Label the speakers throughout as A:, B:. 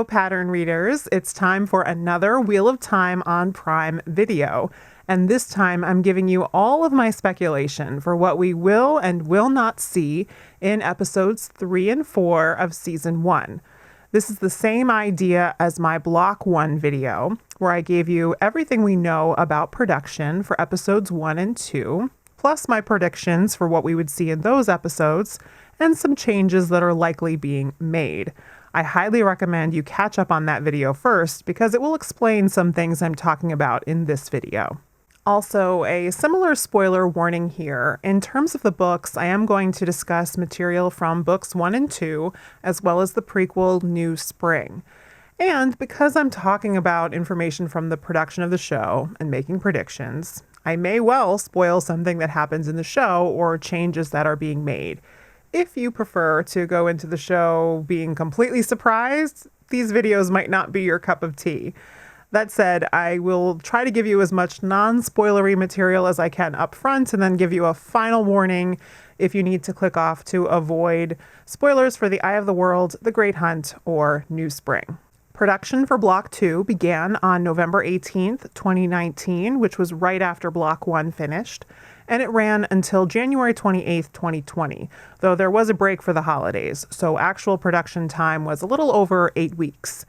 A: Hello, pattern readers. It's time for another Wheel of Time on Prime Video. And this time I'm giving you all of my speculation for what we will and will not see in episodes 3 and 4 of season 1. This is the same idea as my Block 1 video, where I gave you everything we know about production for episodes 1 and 2, plus my predictions for what we would see in those episodes, and some changes that are likely being made. I highly recommend you catch up on that video first because it will explain some things I'm talking about in this video. Also, a similar spoiler warning here. In terms of the books, I am going to discuss material from books 1 and 2, as well as the prequel New Spring. And because I'm talking about information from the production of the show and making predictions, I may well spoil something that happens in the show or changes that are being made. If you prefer to go into the show being completely surprised, these videos might not be your cup of tea. That said, I will try to give you as much non-spoilery material as I can up front and then give you a final warning if you need to click off to avoid spoilers for The Eye of the World, The Great Hunt, or New Spring. Production for Block 2 began on November 18th, 2019, which was right after Block 1 finished, and it ran until January 28th, 2020, though there was a break for the holidays, so actual production time was a little over 8 weeks.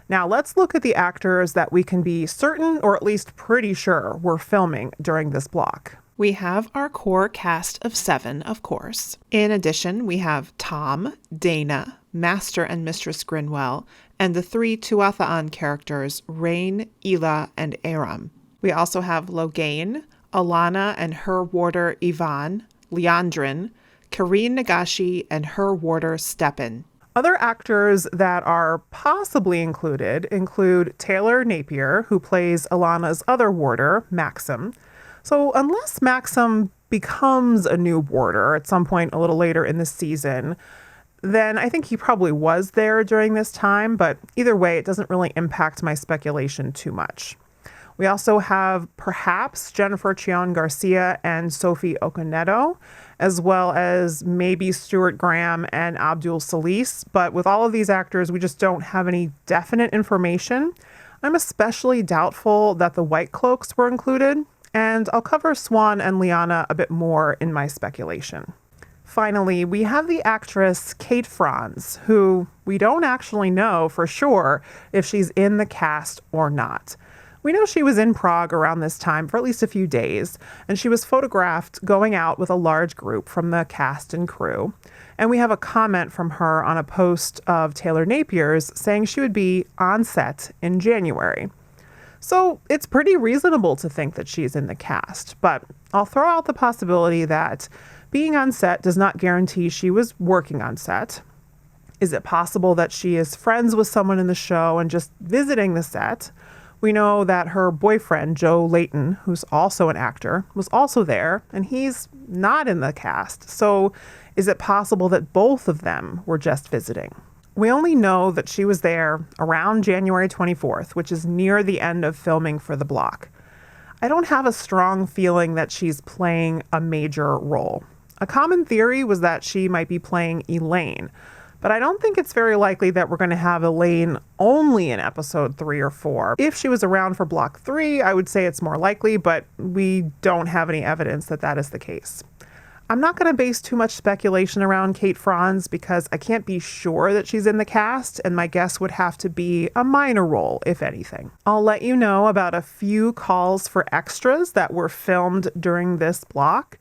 A: Now let's look at the actors that we can be certain, or at least pretty sure, were filming during this block.
B: We have our core cast of 7, of course. In addition, we have Tom, Dana, Master and Mistress Grinwell, and the 3 Tuatha'an characters, Rain, Ela, and Aram. We also have Loghain, Alana and her warder Ivan, Leandrin, Kareen Nagashi, and her warder Stepan.
A: Other actors that are possibly include Taylor Napier, who plays Alana's other warder, Maxim. So unless Maxim becomes a new warder at some point a little later in the season, then I think he probably was there during this time, but either way, it doesn't really impact my speculation too much. We also have perhaps Jennifer Chion Garcia and Sophie Okonedo, as well as maybe Stuart Graham and Abdul Salis. But with all of these actors, we just don't have any definite information. I'm especially doubtful that the White Cloaks were included, and I'll cover Swan and Liana a bit more in my speculation. Finally, we have the actress Kate Franz, who we don't actually know for sure if she's in the cast or not. We know she was in Prague around this time for at least a few days, and she was photographed going out with a large group from the cast and crew. And we have a comment from her on a post of Taylor Napier's saying she would be on set in January. So it's pretty reasonable to think that she's in the cast, but I'll throw out the possibility that being on set does not guarantee she was working on set. Is it possible that she is friends with someone in the show and just visiting the set? We know that her boyfriend, Joe Layton, who's also an actor, was also there, and he's not in the cast. So is it possible that both of them were just visiting? We only know that she was there around January 24th, which is near the end of filming for the block. I don't have a strong feeling that she's playing a major role. A common theory was that she might be playing Elaine, but I don't think it's very likely that we're going to have Elaine only in episode 3 or 4. If she was around for Block 3, I would say it's more likely, but we don't have any evidence that that is the case. I'm not going to base too much speculation around Kate Franz because I can't be sure that she's in the cast, and my guess would have to be a minor role, if anything. I'll let you know about a few calls for extras that were filmed during this block.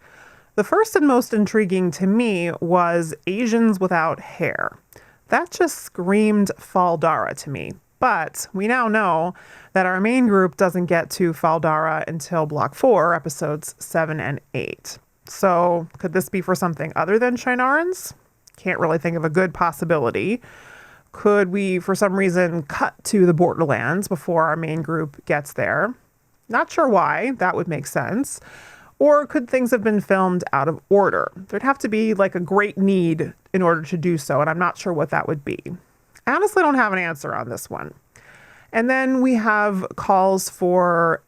A: The first and most intriguing to me was Asians without hair. That just screamed Faldara to me. But we now know that our main group doesn't get to Faldara until Block 4, episodes 7 and 8. So could this be for something other than Shinarans? Can't really think of a good possibility. Could we, for some reason, cut to the Borderlands before our main group gets there? Not sure why. That would make sense. Or could things have been filmed out of order? There'd have to be like a great need in order to do so, and I'm not sure what that would be. I honestly don't have an answer on this one. And then we have calls for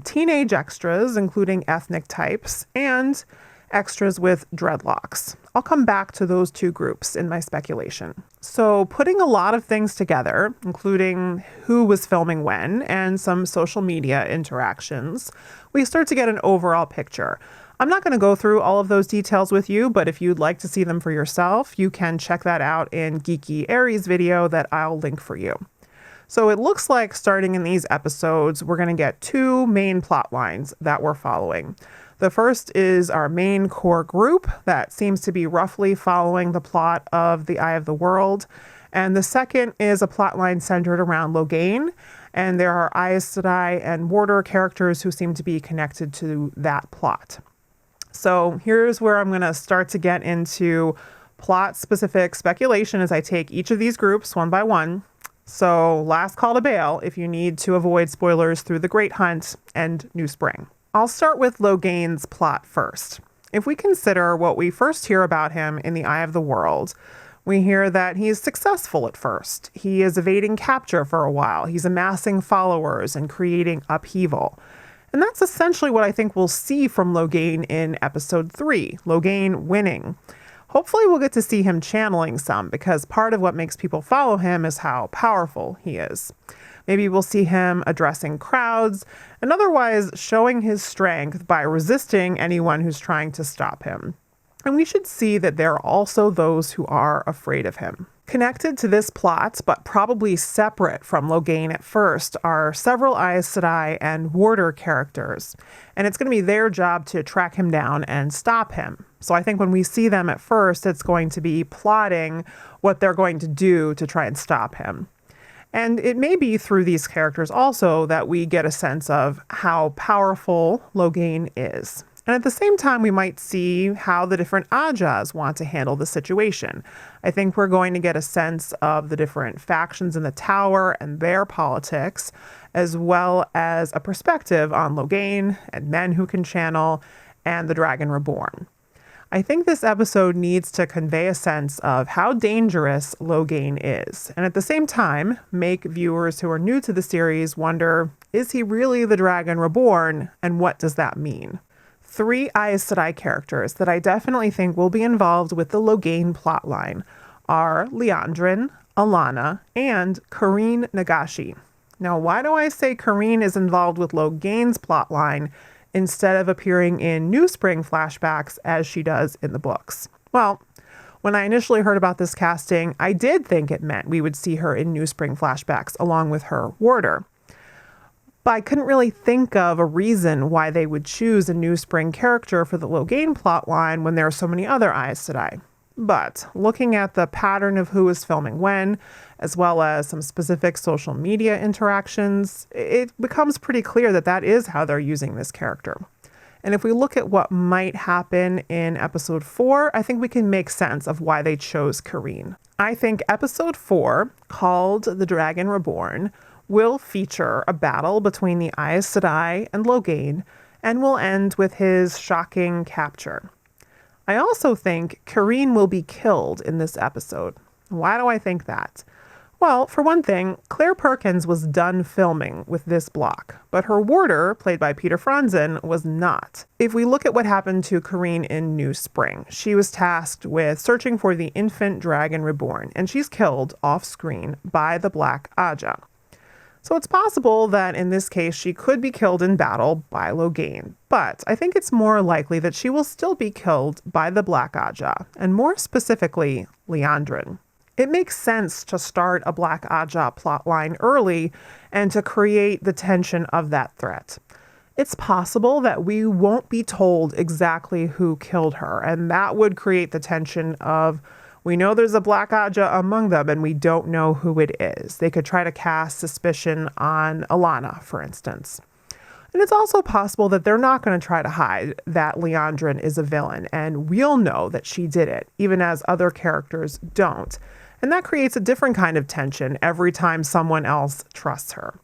A: teenage extras, including ethnic types, and extras with dreadlocks. I'll come back to those two groups in my speculation. So putting a lot of things together, including who was filming when and some social media interactions, we start to get an overall picture. I'm not going to go through all of those details with you, but if you'd like to see them for yourself, you can check that out in Geeky Eri's video that I'll link for you. So it looks like starting in these episodes, we're going to get two main plot lines that we're following. The first is our main core group that seems to be roughly following the plot of The Eye of the World. And the second is a plot line centered around Loghain. And there are Aes Sedai and Warder characters who seem to be connected to that plot. So here's where I'm going to start to get into plot-specific speculation as I take each of these groups one by one. So last call to bail if you need to avoid spoilers through The Great Hunt and New Spring. I'll start with Loghain's plot first. If we consider what we first hear about him in The Eye of the World, we hear that he's successful at first. He is evading capture for a while. He's amassing followers and creating upheaval. And that's essentially what I think we'll see from Loghain in episode 3, Loghain winning. Hopefully we'll get to see him channeling some, because part of what makes people follow him is how powerful he is. Maybe we'll see him addressing crowds and otherwise showing his strength by resisting anyone who's trying to stop him. And we should see that there are also those who are afraid of him. Connected to this plot, but probably separate from Loghain at first, are several Aes Sedai and Warder characters. And it's going to be their job to track him down and stop him. So I think when we see them at first, it's going to be plotting what they're going to do to try and stop him. And it may be through these characters also that we get a sense of how powerful Loghain is. And at the same time, we might see how the different Ajahs want to handle the situation. I think we're going to get a sense of the different factions in the Tower and their politics, as well as a perspective on Loghain and men who can channel and the Dragon Reborn. I think this episode needs to convey a sense of how dangerous Loghain is, and at the same time, make viewers who are new to the series wonder, is he really the Dragon Reborn, and what does that mean? 3 Aes Sedai characters that I definitely think will be involved with the Loghain plotline are Liandrin, Alana, and Kareen Nagashi. Now, why do I say Kareen is involved with Loghain's plotline instead of appearing in New Spring flashbacks as she does in the books? Well, when I initially heard about this casting, I did think it meant we would see her in New Spring flashbacks along with her Warder. But I couldn't really think of a reason why they would choose a New Spring character for the Loghain plotline when there are so many other Aes Sedai. But looking at the pattern of who is filming when, as well as some specific social media interactions, it becomes pretty clear that that is how they're using this character. And if we look at what might happen in episode 4, I think we can make sense of why they chose Kareen. I think episode 4, called The Dragon Reborn, will feature a battle between the Aes Sedai and Loghain, and will end with his shocking capture. I also think Kareen will be killed in this episode. Why do I think that? Well, for one thing, Claire Perkins was done filming with this block, but her Warder, played by Peter Franzen, was not. If we look at what happened to Kareen in New Spring, she was tasked with searching for the infant Dragon Reborn, and she's killed off-screen by the Black Ajah. So it's possible that in this case she could be killed in battle by Loghain, but I think it's more likely that she will still be killed by the Black Ajah, and more specifically, Liandrin. It makes sense to start a Black Ajah plotline early and to create the tension of that threat. It's possible that we won't be told exactly who killed her, and that would create the tension of, we know there's a Black Ajah among them and we don't know who it is. They could try to cast suspicion on Alana, for instance. And it's also possible that they're not going to try to hide that Liandrin is a villain, and we'll know that she did it, even as other characters don't. And that creates a different kind of tension every time someone else trusts her.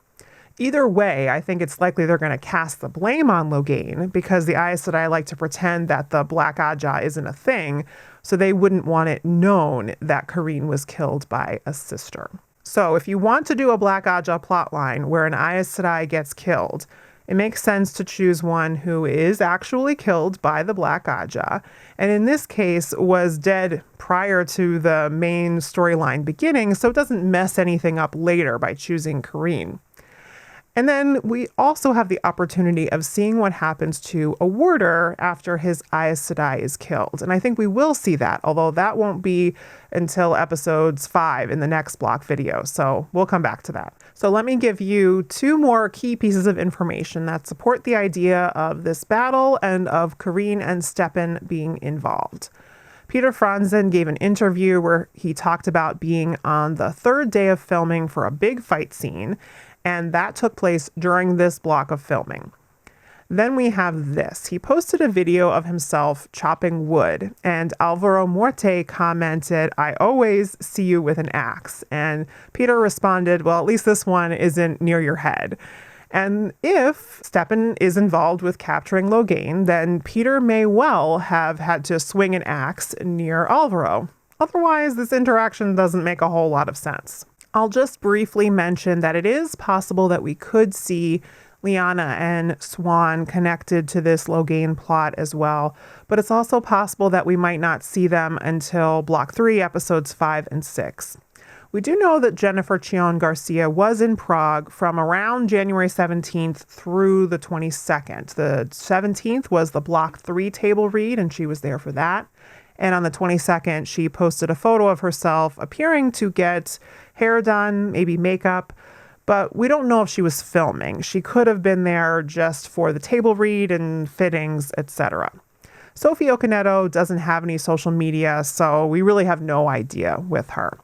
A: Either way, I think it's likely they're going to cast the blame on Loghain, because the Aes Sedai like to pretend that the Black Ajah isn't a thing, so they wouldn't want it known that Kareen was killed by a sister. So if you want to do a Black Ajah plotline where an Aes Sedai gets killed, It makes sense to choose one who is actually killed by the Black Aja, and in this case was dead prior to the main storyline beginning, so it doesn't mess anything up later by choosing Kareen. And then we also have the opportunity of seeing what happens to a warder after his Aes Sedai is killed. And I think we will see that, although that won't be until episodes 5 in the next block video. So we'll come back to that. So let me give you 2 more key pieces of information that support the idea of this battle and of Kareen and Stepan being involved. Peter Franzen gave an interview where he talked about being on the 3rd day of filming for a big fight scene, and that took place during this block of filming. Then we have this. He posted a video of himself chopping wood, and Alvaro Morte commented, "I always see you with an axe." And Peter responded, "Well, at least this one isn't near your head." And if Stepan is involved with capturing Loghain, then Peter may well have had to swing an axe near Alvaro. Otherwise, this interaction doesn't make a whole lot of sense. I'll just briefly mention that it is possible that we could see Lyanna and Swan connected to this Loghain plot as well, but it's also possible that we might not see them until Block 3, Episodes 5 and 6. We do know that Jennifer Chion Garcia was in Prague from around January 17th through the 22nd. The 17th was the Block 3 table read, and she was there for that. And on the 22nd, she posted a photo of herself appearing to get hair done, maybe makeup, but we don't know if she was filming. She could have been there just for the table read and fittings, etc. Sophie Okonedo doesn't have any social media, so we really have no idea with her.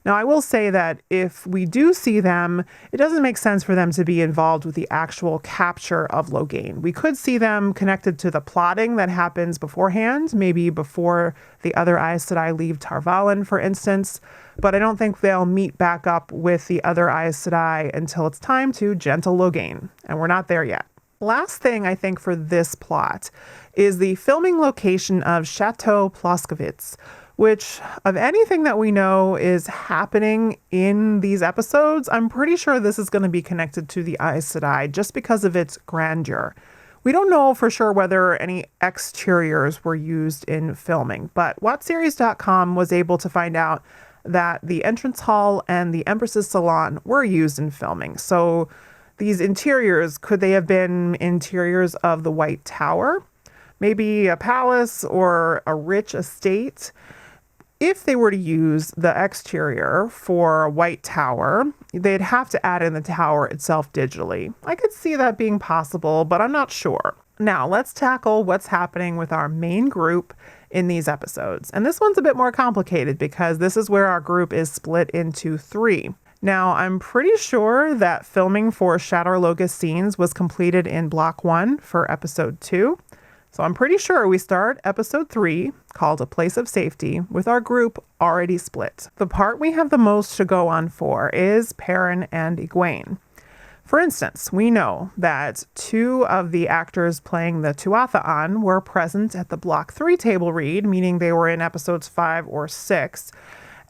A: Now, I will say that if we do see them, it doesn't make sense for them to be involved with the actual capture of Loghain. We could see them connected to the plotting that happens beforehand, maybe before the other Aes Sedai leave Tar Valon, for instance, but I don't think they'll meet back up with the other Aes Sedai until it's time to gentle Loghain, and we're not there yet. Last thing I think for this plot is the filming location of Chateau Ploskowitz, which, of anything that we know is happening in these episodes, I'm pretty sure this is going to be connected to the Aes Sedai just because of its grandeur. We don't know for sure whether any exteriors were used in filming, but WatchSeries.com was able to find out that the entrance hall and the Empress's salon were used in filming. So these interiors, could they have been interiors of the White Tower? Maybe a palace or a rich estate? If they were to use the exterior for White Tower, they'd have to add in the tower itself digitally. I could see that being possible, but I'm not sure. Now, let's tackle what's happening with our main group in these episodes. And this one's a bit more complicated because this is where our group is split into 3. Now, I'm pretty sure that filming for Shadar Logoth scenes was completed in Block 1 for Episode 2. So I'm pretty sure we start Episode 3, called A Place of Safety, with our group already split. The part we have the most to go on for is Perrin and Egwene. For instance, we know that 2 of the actors playing the Tuatha'an were present at the Block 3 table read, meaning they were in Episodes 5 or 6,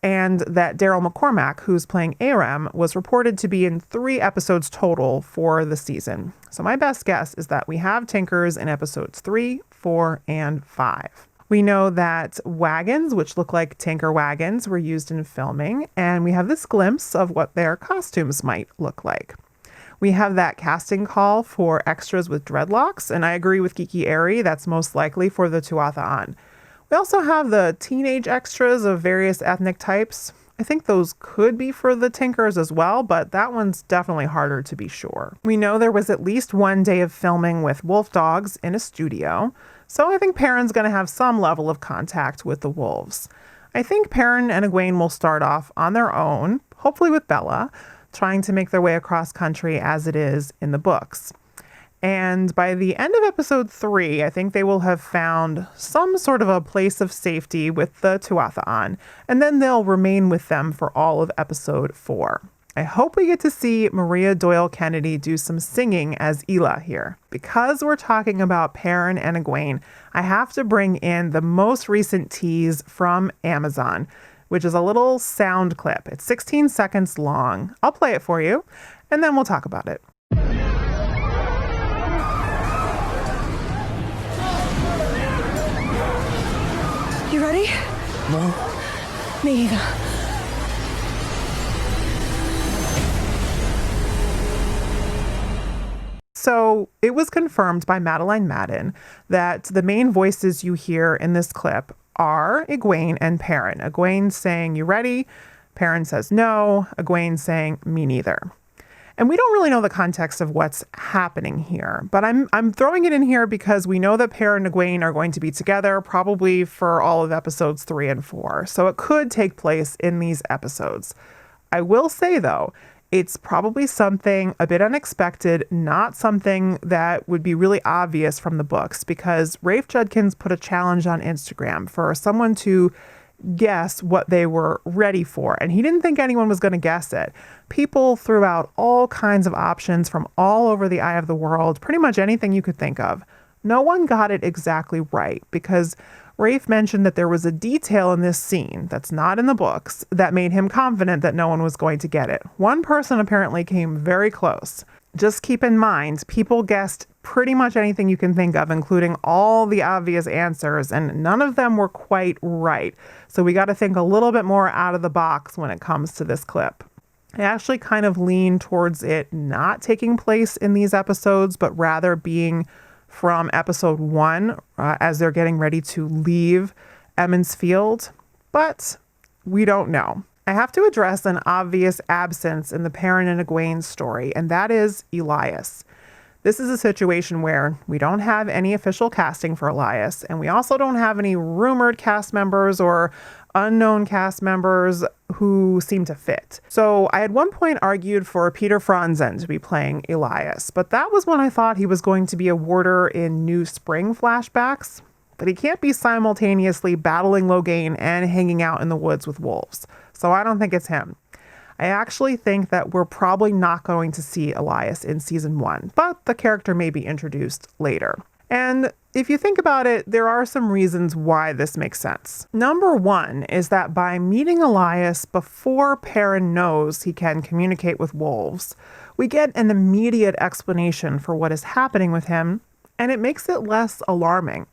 A: and that Daryl McCormack, who's playing Aram, was reported to be in 3 episodes total for the season. So my best guess is that we have Tinkers in Episodes 3, 4, and 5. We know that wagons, which look like Tinker wagons, were used in filming, and we have this glimpse of what their costumes might look like. We have that casting call for extras with dreadlocks, and I agree with Geeky Eri, that's most likely for the Tuatha'an. We also have the teenage extras of various ethnic types. I think those could be for the Tinkers as well, but that one's definitely harder to be sure. We know there was at least 1 day of filming with wolf dogs in a studio, so I think Perrin's going to have some level of contact with the wolves. I think Perrin and Egwene will start off on their own, hopefully with Bella, trying to make their way across country as it is in the books. And by the end of Episode 3, I think they will have found some sort of a place of safety with the Tuatha'an, and then they'll remain with them for all of Episode 4. I hope we get to see Maria Doyle Kennedy do some singing as Ela here. Because we're talking about Perrin and Egwene, I have to bring in the most recent tease from Amazon, which is a little sound clip. It's 16 seconds long. I'll play it for you, and then we'll talk about it.
C: You ready?
D: No.
C: Me either.
A: So it was confirmed by Madeline Madden that the main voices you hear in this clip are Egwene and Perrin. Egwene saying, "You ready?" Perrin says no. Egwene saying, "Me neither." And we don't really know the context of what's happening here, but I'm throwing it in here because we know that Perrin and Egwene are going to be together probably for all of episodes 3 and 4. So it could take place in these episodes. I will say though, it's probably something a bit unexpected, not something that would be really obvious from the books, because Rafe Judkins put a challenge on Instagram for someone to guess what they were ready for, and he didn't think anyone was going to guess it. People threw out all kinds of options from all over the eye of the world, pretty much anything you could think of. No one got it exactly right, because Rafe mentioned that there was a detail in this scene that's not in the books that made him confident that no one was going to get it. One person apparently came very close. Just keep in mind, people guessed pretty much anything you can think of, including all the obvious answers, and none of them were quite right. So we got to think a little bit more out of the box when it comes to this clip. I actually kind of lean towards it not taking place in these episodes, but rather being from episode 1 as they're getting ready to leave Emond's Field, but we don't know. I have to address an obvious absence in the Perrin and Egwene story, and that is Elias. This is a situation where we don't have any official casting for Elias, and we also don't have any rumored cast members or unknown cast members who seem to fit. So I at one point argued for Peter Franzen to be playing Elias, but that was when I thought he was going to be a warder in New Spring flashbacks. But he can't be simultaneously battling Loghain and hanging out in the woods with wolves. So I don't think it's him. I actually think that we're probably not going to see Elias in season 1, but the character may be introduced later. And if you think about it, there are some reasons why this makes sense. Number 1 is that by meeting Elias before Perrin knows he can communicate with wolves, we get an immediate explanation for what is happening with him, and it makes it less alarming.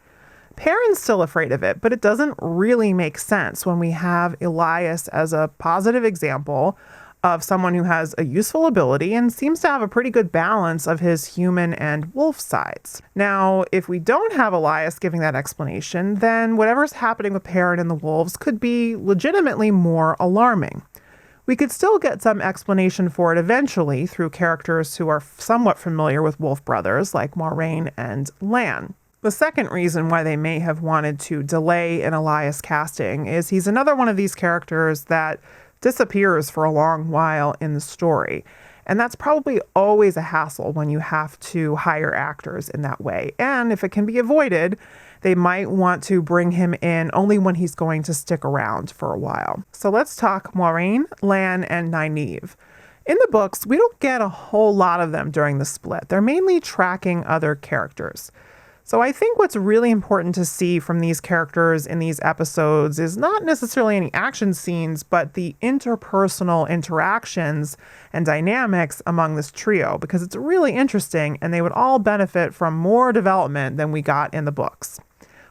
A: Perrin's still afraid of it, but it doesn't really make sense when we have Elias as a positive example of someone who has a useful ability and seems to have a pretty good balance of his human and wolf sides. Now, if we don't have Elias giving that explanation, then whatever's happening with Perrin and the wolves could be legitimately more alarming. We could still get some explanation for it eventually through characters who are somewhat familiar with wolf brothers like Moiraine and Lan. The second reason why they may have wanted to delay an Elias casting is he's another one of these characters that disappears for a long while in the story. And that's probably always a hassle when you have to hire actors in that way. And if it can be avoided, they might want to bring him in only when he's going to stick around for a while. So let's talk Moiraine, Lan, and Nynaeve. In the books, we don't get a whole lot of them during the split. They're mainly tracking other characters. So I think what's really important to see from these characters in these episodes is not necessarily any action scenes, but the interpersonal interactions and dynamics among this trio, because it's really interesting and they would all benefit from more development than we got in the books.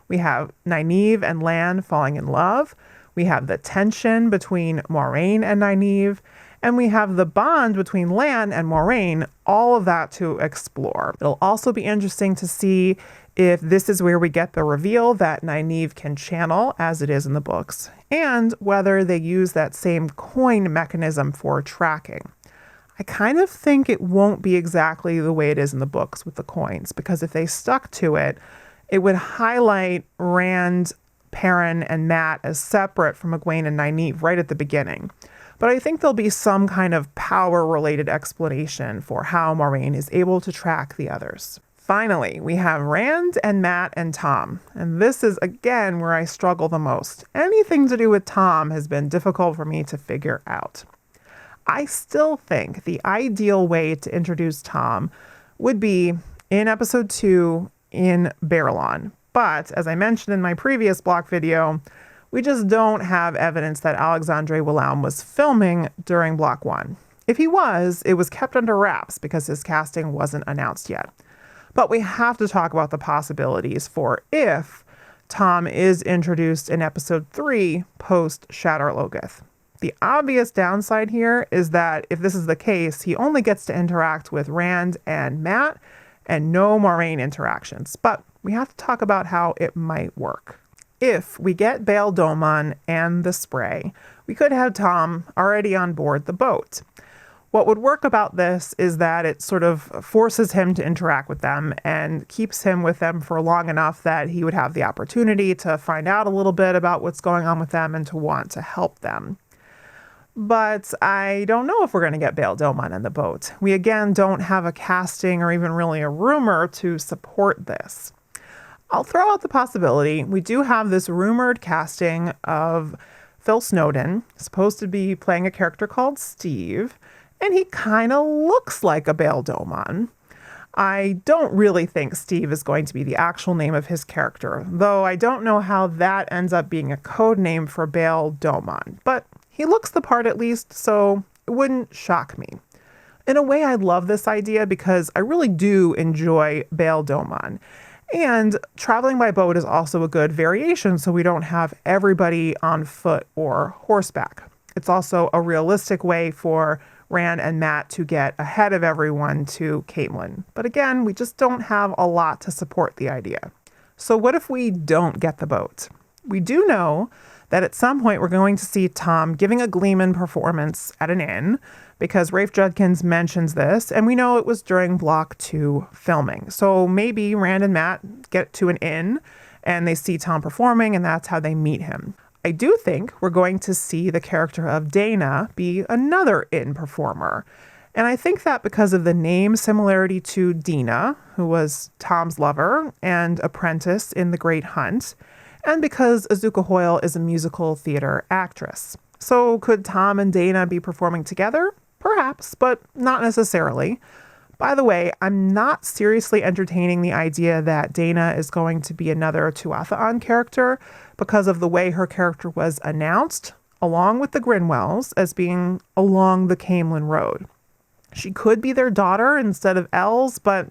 A: We have Nynaeve and Lan falling in love. We have the tension between Moiraine and Nynaeve. And we have the bond between Lan and Moiraine, all of that to explore. It'll also be interesting to see if this is where we get the reveal that Nynaeve can channel, as it is in the books, and whether they use that same coin mechanism for tracking. I kind of think it won't be exactly the way it is in the books with the coins, because if they stuck to it, it would highlight Rand, Perrin, and Mat as separate from Egwene and Nynaeve right at the beginning. But I think there'll be some kind of power-related explanation for how Moiraine is able to track the others. Finally, we have Rand and Mat and Tom. And this is, again, where I struggle the most. Anything to do with Tom has been difficult for me to figure out. I still think the ideal way to introduce Tom would be in episode 2 in Baerlon. But, as I mentioned in my previous block video, we just don't have evidence that Alexandre Wilhelm was filming during Block 1. If he was, it was kept under wraps because his casting wasn't announced yet. But we have to talk about the possibilities for if Tom is introduced in episode 3 post Shadar Logoth. The obvious downside here is that if this is the case, he only gets to interact with Rand and Mat and no Moiraine interactions. But we have to talk about how it might work. If we get Bail Domon and the spray, we could have Tom already on board the boat. What would work about this is that it sort of forces him to interact with them and keeps him with them for long enough that he would have the opportunity to find out a little bit about what's going on with them and to want to help them. But I don't know if we're going to get Bail Domon in the boat. We again don't have a casting or even really a rumor to support this. I'll throw out the possibility. We do have this rumored casting of Phil Snowden, supposed to be playing a character called Steve, and he kind of looks like a Bail Domon. I don't really think Steve is going to be the actual name of his character, though I don't know how that ends up being a code name for Bail Domon. But he looks the part at least, so it wouldn't shock me. In a way, I love this idea because I really do enjoy Bail Domon. And traveling by boat is also a good variation, so we don't have everybody on foot or horseback. It's also a realistic way for Rand and Mat to get ahead of everyone to Caitlin. But again, we just don't have a lot to support the idea. So what if we don't get the boat? We do know that at some point we're going to see Tom giving a Gleeman performance at an inn, because Rafe Judkins mentions this, and we know it was during Block 2 filming. So maybe Rand and Mat get to an inn, and they see Tom performing, and that's how they meet him. I do think we're going to see the character of Dana be another inn performer. And I think that because of the name similarity to Dina, who was Tom's lover and apprentice in The Great Hunt, and because Azuka Hoyle is a musical theater actress. So could Tom and Dana be performing together? Perhaps, but not necessarily. By the way, I'm not seriously entertaining the idea that Dana is going to be another Tuatha'an character because of the way her character was announced, along with the Grinwells, as being along the Caemlyn Road. She could be their daughter instead of Els, but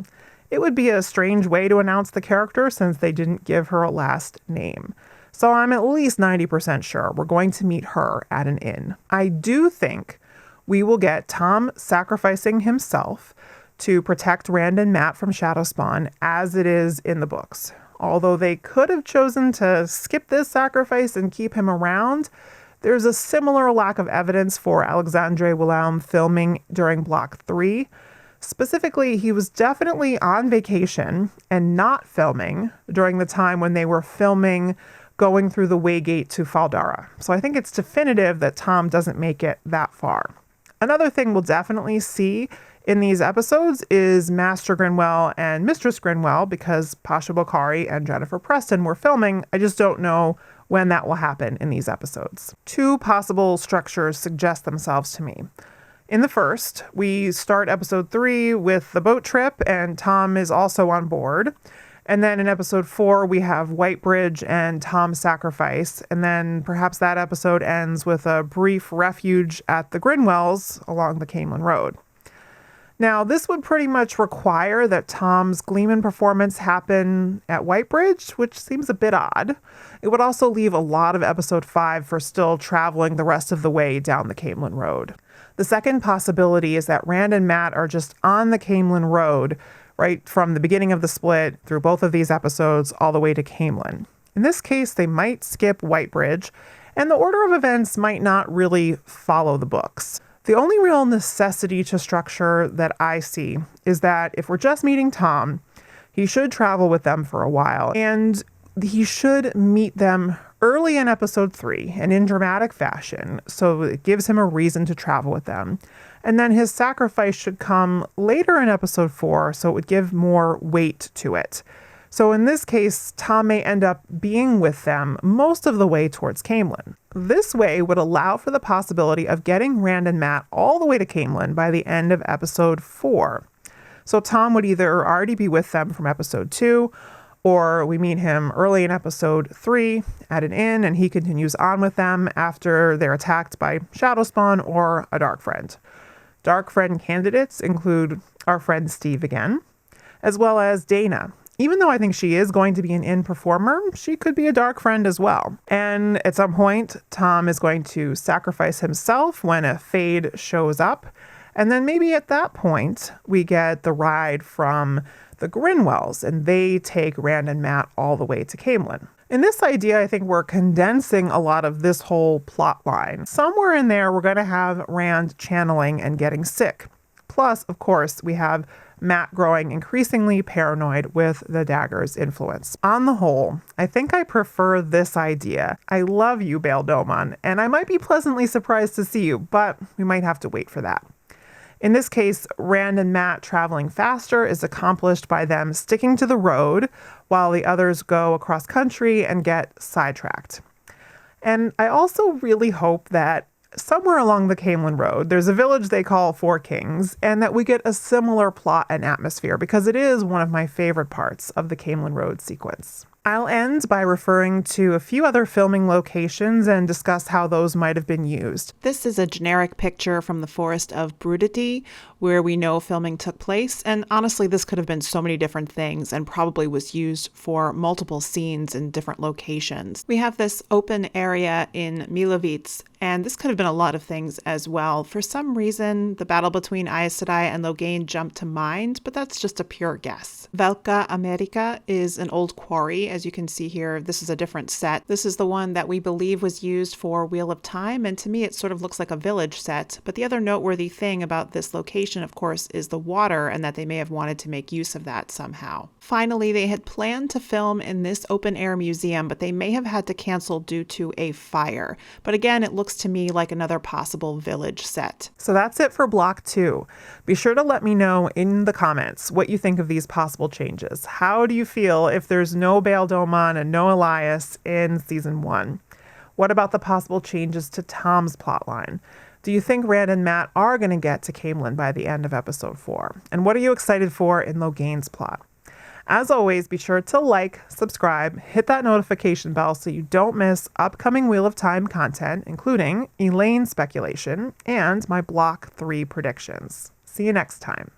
A: it would be a strange way to announce the character since they didn't give her a last name. So I'm at least 90% sure we're going to meet her at an inn. I do think we will get Tom sacrificing himself to protect Rand and Mat from Shadowspawn as it is in the books. Although they could have chosen to skip this sacrifice and keep him around, there's a similar lack of evidence for Alexandre Wilhelm filming during Block 3. Specifically, he was definitely on vacation and not filming during the time when they were filming going through the Waygate to Faldara. So I think it's definitive that Tom doesn't make it that far. Another thing we'll definitely see in these episodes is Master Grinwell and Mistress Grinwell, because Pasha Bokhari and Jennifer Preston were filming. I just don't know when that will happen in these episodes. Two possible structures suggest themselves to me. In the first, we start episode 3 with the boat trip, and Tom is also on board. And then in episode 4, we have Whitebridge and Tom's sacrifice. And then perhaps that episode ends with a brief refuge at the Grinwells along the Caemlyn Road. Now, this would pretty much require that Tom's Gleeman performance happen at Whitebridge, which seems a bit odd. It would also leave a lot of episode 5 for still traveling the rest of the way down the Caemlyn Road. The second possibility is that Rand and Mat are just on the Caemlyn Road, right from the beginning of the split through both of these episodes all the way to Caemlyn. In this case, they might skip Whitebridge, and the order of events might not really follow the books. The only real necessity to structure that I see is that if we're just meeting Tom, he should travel with them for a while, and he should meet them early in episode 3 and in dramatic fashion, so it gives him a reason to travel with them. And then his sacrifice should come later in episode 4, so it would give more weight to it. So in this case, Tom may end up being with them most of the way towards Caemlyn. This way would allow for the possibility of getting Rand and Mat all the way to Caemlyn by the end of episode 4. So Tom would either already be with them from episode 2, or we meet him early in episode 3 at an inn, and he continues on with them after they're attacked by Shadowspawn or a Dark Friend. Dark Friend candidates include our friend Steve again, as well as Dana. even though I think she is going to be an in performer, she could be a dark friend as well. And at some point, Tom is going to sacrifice himself when a Fade shows up. And then maybe at that point, we get the ride from the Grinwells, and they take Rand and Mat all the way to Caemlyn. In this idea, I think we're condensing a lot of this whole plot line. Somewhere in there, we're going to have Rand channeling and getting sick. Plus, of course, we have Mat growing increasingly paranoid with the dagger's influence. On the whole, I think I prefer this idea. I love you, Bail Domon, and I might be pleasantly surprised to see you, but we might have to wait for that. In this case, Rand and Mat traveling faster is accomplished by them sticking to the road while the others go across country and get sidetracked. And I also really hope that somewhere along the Caemlyn Road, there's a village they call Four Kings, and that we get a similar plot and atmosphere, because it is one of my favorite parts of the Caemlyn Road sequence. I'll end by referring to a few other filming locations and discuss how those might have been used.
B: This is a generic picture from the Forest of Brudity, where we know filming took place, and honestly, this could have been so many different things and probably was used for multiple scenes in different locations. We have this open area in Milovic, and this could have been a lot of things as well. For some reason, the battle between Aes Sedai and Loghain jumped to mind, but that's just a pure guess. Velka America is an old quarry. As you can see here, this is a different set. This is the one that we believe was used for Wheel of Time, and to me it sort of looks like a village set. But the other noteworthy thing about this location, of course, is the water, and that they may have wanted to make use of that somehow. Finally, they had planned to film in this open-air museum, but they may have had to cancel due to a fire. But again, it looks to me like another possible village set.
A: So that's it for Block 2. Be sure to let me know in the comments what you think of these possible changes. How do you feel if there's no Bail Domon and no Elias in Season 1? What about the possible changes to Tom's plotline? Do you think Rand and Mat are going to get to Caemlyn by the end of Episode 4? And what are you excited for in Loghain's plot? As always, be sure to like, subscribe, hit that notification bell so you don't miss upcoming Wheel of Time content, including Elaine speculation and my Block 3 predictions. See you next time.